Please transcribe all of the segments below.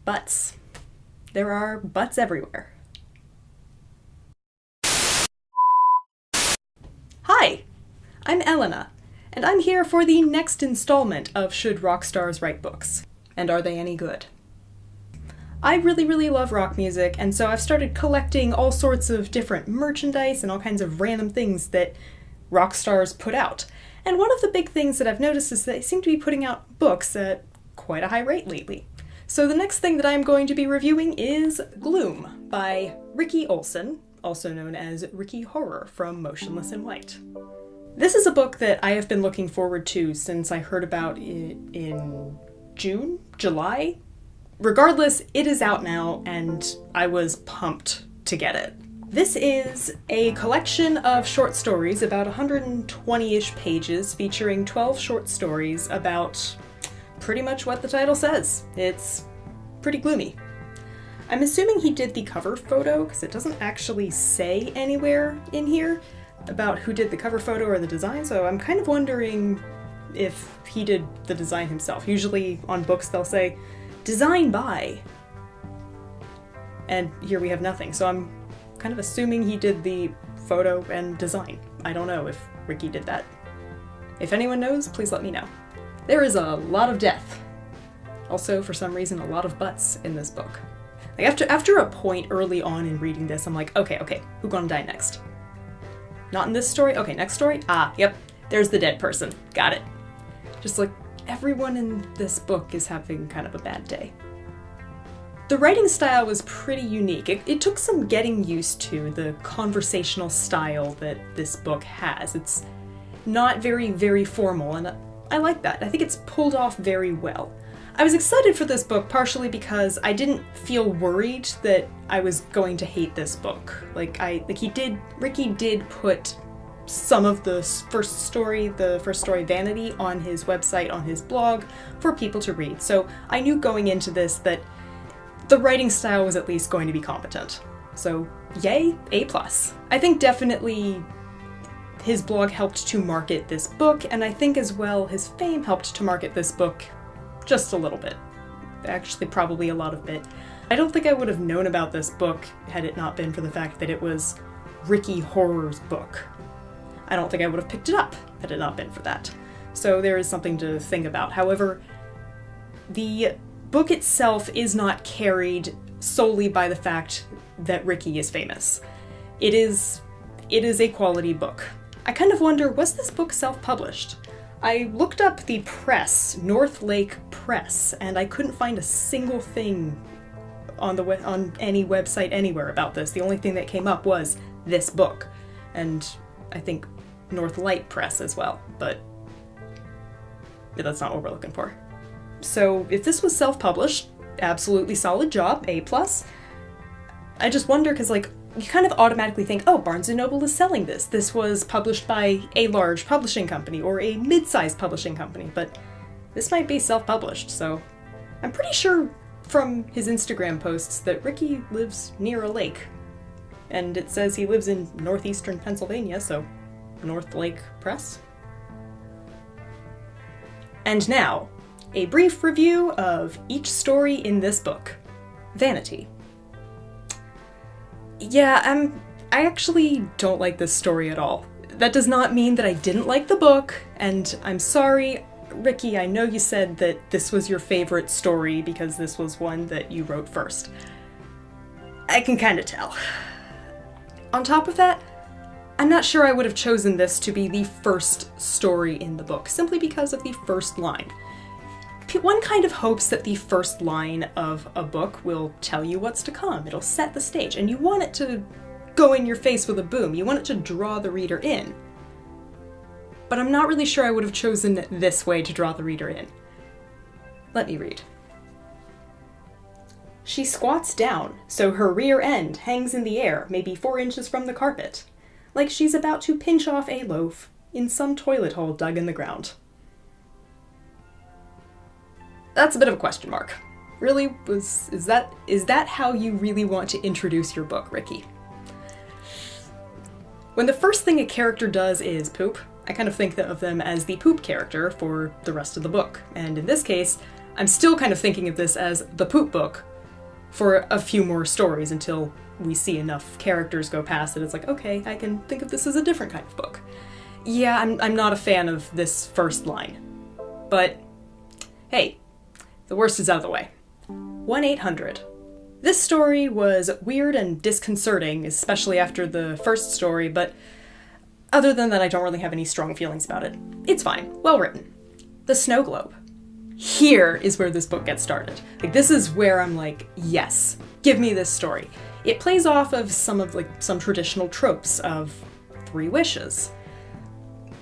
Butts. There are butts everywhere. Hi, I'm Elena, and I'm here for the next installment of Should Rock Stars Write Books? And Are They Any Good? I really love rock music, and so I've started collecting all sorts of different merchandise and all kinds of random things that rock stars put out. And one of the big things that I've noticed is that they seem to be putting out books at quite a high rate lately. So the next thing that I'm going to be reviewing is Gloom by Ricky Olson, also known as Ricky Horror from Motionless in White. This is a book that I have been looking forward to since I heard about it in June, July. Regardless, it is out now, and I was pumped to get it. This is a collection of short stories, about 120-ish pages, featuring 12 short stories about pretty much what the title says. It's pretty gloomy. I'm assuming he did the cover photo, because it doesn't actually say anywhere in here about who did the cover photo or the design, so I'm kind of wondering if he did the design himself. Usually on books they'll say, "Design by," and here we have nothing, so I'm kind of assuming he did the photo and design. I don't know if Ricky did that. If anyone knows, please let me know. There is a lot of death. Also, for some reason, a lot of butts in this book. Like after a point early on in reading this, I'm like, okay, who gonna die next? Not in this story? Okay, next story? Ah, yep, there's the dead person. Got it. Just like, everyone in this book is having kind of a bad day. The writing style was pretty unique. It took some getting used to, the conversational style that this book has. It's not very formal, and I like that. I think it's pulled off very well. I was excited for this book partially because I didn't feel worried that I was going to hate this book. Ricky did put some of the first story, Vanity, on his website, on his blog, for people to read. So I knew going into this that the writing style was at least going to be competent. So yay, A+. I think definitely his blog helped to market this book, and I think as well his fame helped to market this book just a little bit. Actually, probably a lot of bit. I don't think I would have known about this book had it not been for the fact that it was Ricky Horror's book. I don't think I would have picked it up had it not been for that. So there is something to think about. However, the book itself is not carried solely by the fact that Ricky is famous. It is a quality book. I kind of wonder, was this book self-published? I looked up the press, North Lake Press, and I couldn't find a single thing on any website anywhere about this. The only thing that came up was this book, and I think North Light Press as well, but that's not what we're looking for. So if this was self-published, absolutely solid job, A+. I just wonder, because you kind of automatically think, oh, Barnes & Noble is selling this. This was published by a large publishing company or a mid-sized publishing company, but this might be self-published, so I'm pretty sure from his Instagram posts that Ricky lives near a lake. And it says he lives in northeastern Pennsylvania, so North Lake Press. And now, a brief review of each story in this book. Vanity. Yeah, I actually don't like this story at all. That does not mean that I didn't like the book, and I'm sorry, Ricky, I know you said that this was your favorite story because this was one that you wrote first. I can kind of tell. On top of that, I'm not sure I would have chosen this to be the first story in the book, simply because of the first line. One kind of hopes that the first line of a book will tell you what's to come. It'll set the stage, and you want it to go in your face with a boom. You want it to draw the reader in. But I'm not really sure I would have chosen this way to draw the reader in. Let me read. She squats down, so her rear end hangs in the air, maybe 4 inches from the carpet, like she's about to pinch off a loaf in some toilet hole dug in the ground. That's a bit of a question mark. Really? Is that how you really want to introduce your book, Ricky? When the first thing a character does is poop, I kind of think of them as the poop character for the rest of the book. And in this case, I'm still kind of thinking of this as the poop book for a few more stories until we see enough characters go past it. It's like, okay, I can think of this as a different kind of book. Yeah, I'm not a fan of this first line. But, hey, the worst is out of the way. 1-800. This story was weird and disconcerting, especially after the first story, but other than that, I don't really have any strong feelings about it. It's fine. Well written. The Snowglobe. Here is where this book gets started. Like, this is where I'm like, yes, give me this story. It plays off of some traditional tropes of 3 wishes.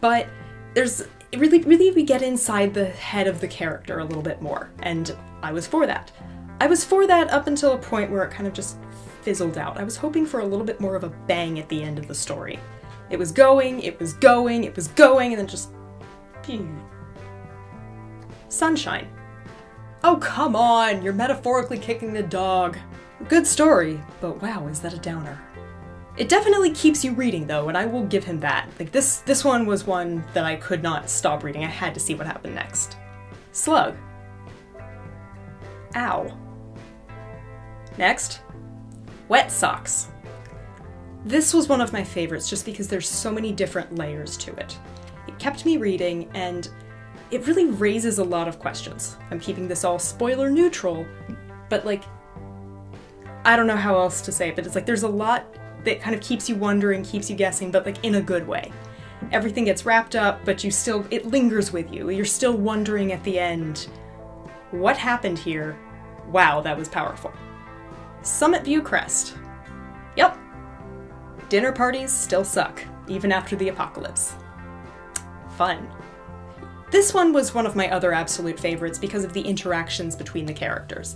But really we get inside the head of the character a little bit more, and I was for that. I was for that up until a point where it kind of just fizzled out. I was hoping for a little bit more of a bang at the end of the story. It was going, and then just... Phew. Sunshine. Oh, come on! You're metaphorically kicking the dog. Good story, but wow, is that a downer. It definitely keeps you reading, though, and I will give him that. Like, this one was one that I could not stop reading. I had to see what happened next. Slug. Ow. Next. Wet Socks. This was one of my favorites just because there's so many different layers to it. It kept me reading, and it really raises a lot of questions. I'm keeping this all spoiler neutral, but like, I don't know how else to say it, but it's like there's a lot that kind of keeps you wondering, keeps you guessing, but like in a good way. Everything gets wrapped up, but it lingers with you. You're still wondering at the end, what happened here? Wow, that was powerful. Summitview Crest. Yep. Dinner parties still suck, even after the apocalypse. Fun. This one was one of my other absolute favorites because of the interactions between the characters.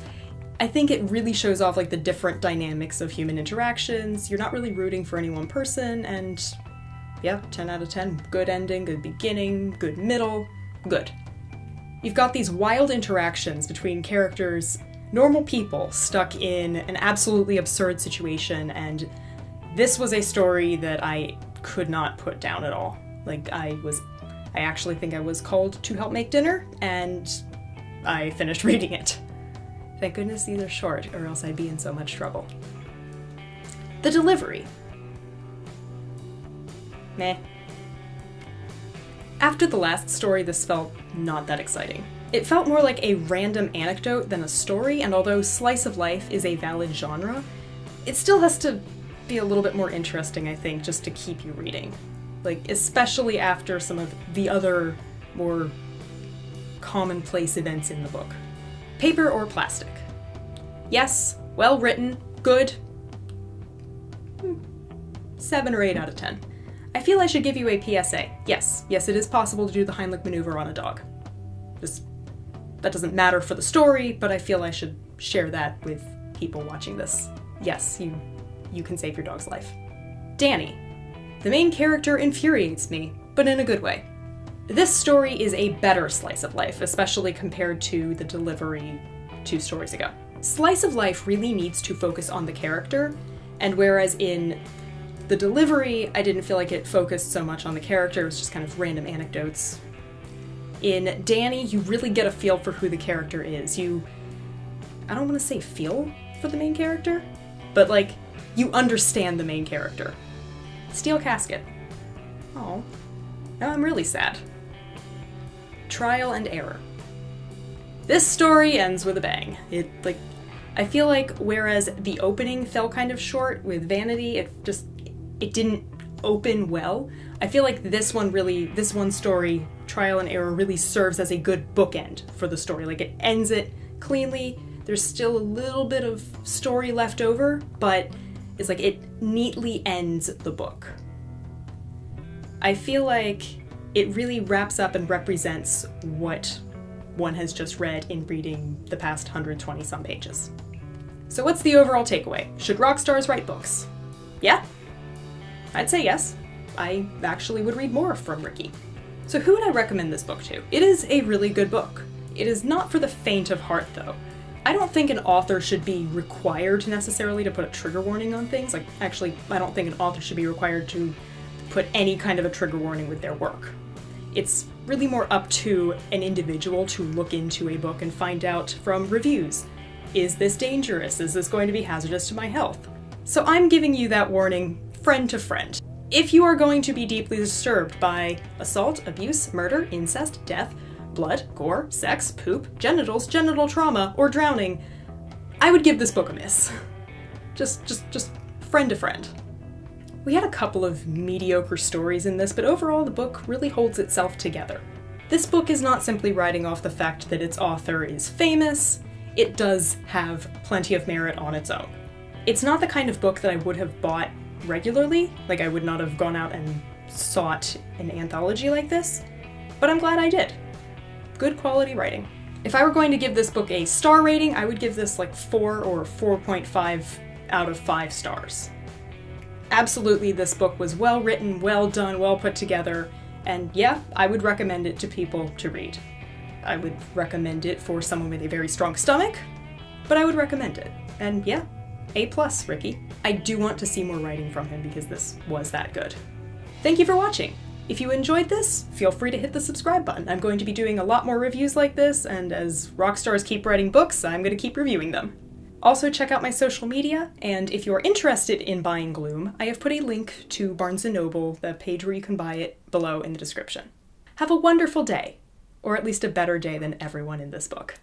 I think it really shows off like the different dynamics of human interactions. You're not really rooting for any one person, and yeah, 10 out of 10. Good ending, good beginning, good middle, good. You've got these wild interactions between characters, normal people stuck in an absolutely absurd situation, and this was a story that I could not put down at all. Like, I actually think I was called to help make dinner, and I finished reading it. Thank goodness these are short, or else I'd be in so much trouble. The Delivery. Meh. After the last story, this felt not that exciting. It felt more like a random anecdote than a story, and although slice of life is a valid genre, it still has to be a little bit more interesting, I think, just to keep you reading. Like, especially after some of the other more commonplace events in the book. Paper or Plastic. Yes, well written, good. 7 or 8 out of 10. I feel I should give you a PSA. Yes, it is possible to do the Heimlich maneuver on a dog. That doesn't matter for the story, but I feel I should share that with people watching this. Yes, you can save your dog's life. Danny. The main character infuriates me, but in a good way. This story is a better slice of life, especially compared to The Delivery 2 stories ago. Slice of life really needs to focus on the character, and whereas in The Delivery, I didn't feel like it focused so much on the character, it was just kind of random anecdotes. In Danny, you really get a feel for who the character is. I don't want to say feel for the main character, but like, you understand the main character. Steel Casket. Oh, now I'm really sad. Trial and Error. This story ends with a bang. I feel like whereas the opening fell kind of short with Vanity, it didn't open well. I feel like this one story, Trial and Error, really serves as a good bookend for the story. Like, it ends it cleanly. There's still a little bit of story left over, but it's like it neatly ends the book. I feel like it really wraps up and represents what one has just read in reading the past 120 some pages. So what's the overall takeaway? Should rock stars write books? Yeah? I'd say yes. I actually would read more from Ricky. So who would I recommend this book to? It is a really good book. It is not for the faint of heart, though. I don't think an author should be required necessarily to put a trigger warning on things. Like, actually, I don't think an author should be required to put any kind of a trigger warning with their work. It's really more up to an individual to look into a book and find out from reviews, Is this dangerous? Is this going to be hazardous to my health? So I'm giving you that warning, friend to friend. If you are going to be deeply disturbed by assault, abuse, murder, incest, death, blood, gore, sex, poop, genitals, genital trauma, or drowning, I would give this book a miss. Just friend to friend. We had a couple of mediocre stories in this, but overall the book really holds itself together. This book is not simply writing off the fact that its author is famous, it does have plenty of merit on its own. It's not the kind of book that I would have bought regularly, like I would not have gone out and sought an anthology like this, but I'm glad I did. Good quality writing. If I were going to give this book a star rating, I would give this like 4 or 4.5 out of 5 stars. Absolutely, this book was well written, well done, well put together, and yeah, I would recommend it to people to read. I would recommend it for someone with a very strong stomach, but I would recommend it. And yeah, A+, Ricky. I do want to see more writing from him because this was that good. Thank you for watching. If you enjoyed this, feel free to hit the subscribe button. I'm going to be doing a lot more reviews like this, and as rock stars keep writing books, I'm going to keep reviewing them. Also check out my social media, and if you're interested in buying Gloom, I have put a link to Barnes & Noble, the page where you can buy it, below in the description. Have a wonderful day, or at least a better day than everyone in this book.